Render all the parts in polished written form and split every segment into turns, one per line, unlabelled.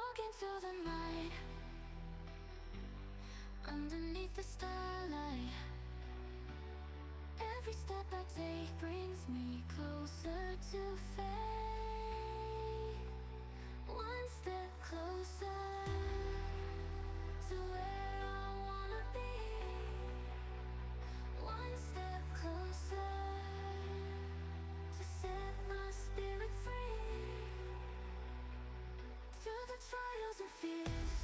Walking through the night, underneath the starlight. Every step I take brings me closer to fate. One step closer to where I wanna be. One step closer to set my spirit free. Through the trials and fears,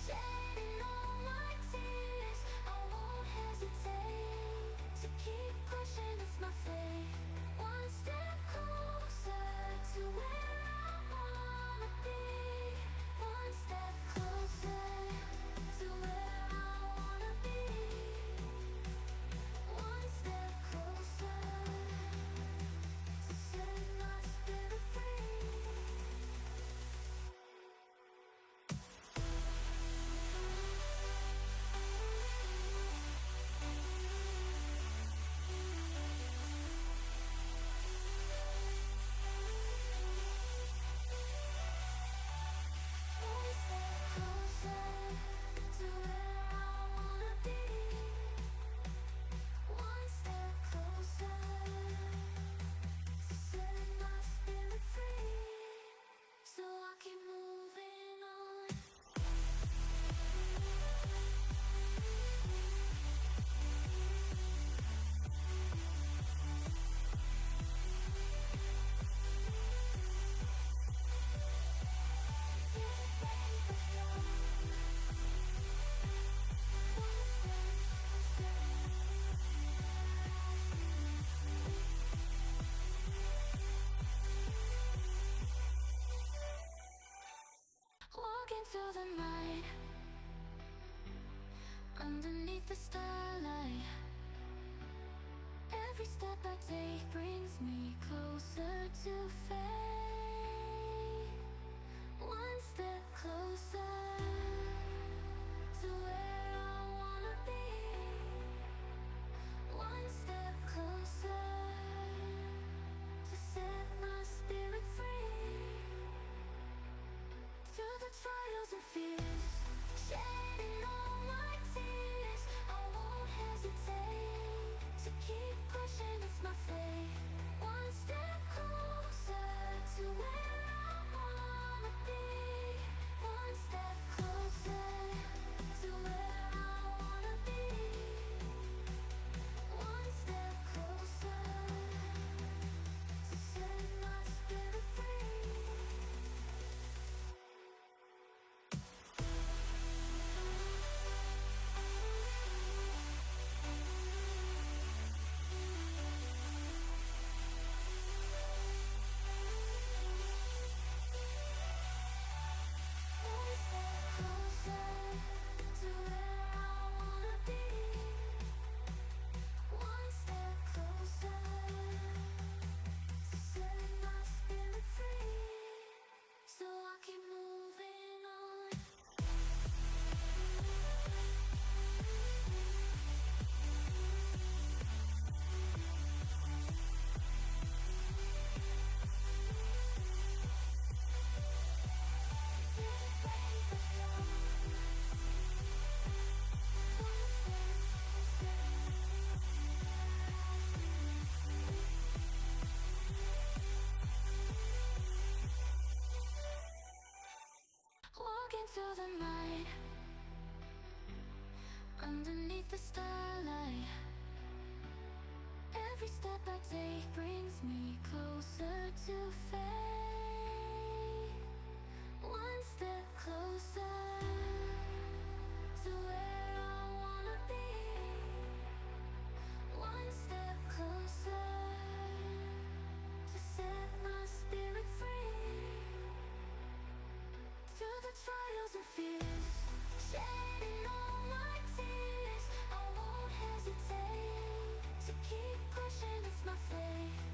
shedding all my tears, I won't hesitate to keep pushing, it's my fate. One step closer to where I wanna be. One step closer to where I wanna be. One step closer to set my spirit free. One step closer to where I wanna be. One step closer to set my spirit free. So I keep moving on. Walking through the night, underneath the starlight. Every step I take brings me closer to fate. One step closer to where I wanna be. One step closer to set my spirit free. Through the trials and fears, shedding all my tears, I won't hesitate to keep pushing, it's my fate. One step closer to where I wanna be. One step closer to where I wanna be. One step closer to set my spirit free. One step closer to where I wanna be. One step closer to set my spirit free. So I keep moving on. Walking through the night, underneath the starlight. Every step I take brings me closer to fate. One step closer to where I wanna be. One step closer to set my spirit free. Through the trials and fears, shedding all my tears, I won't hesitate to keep pushing, it's my fate.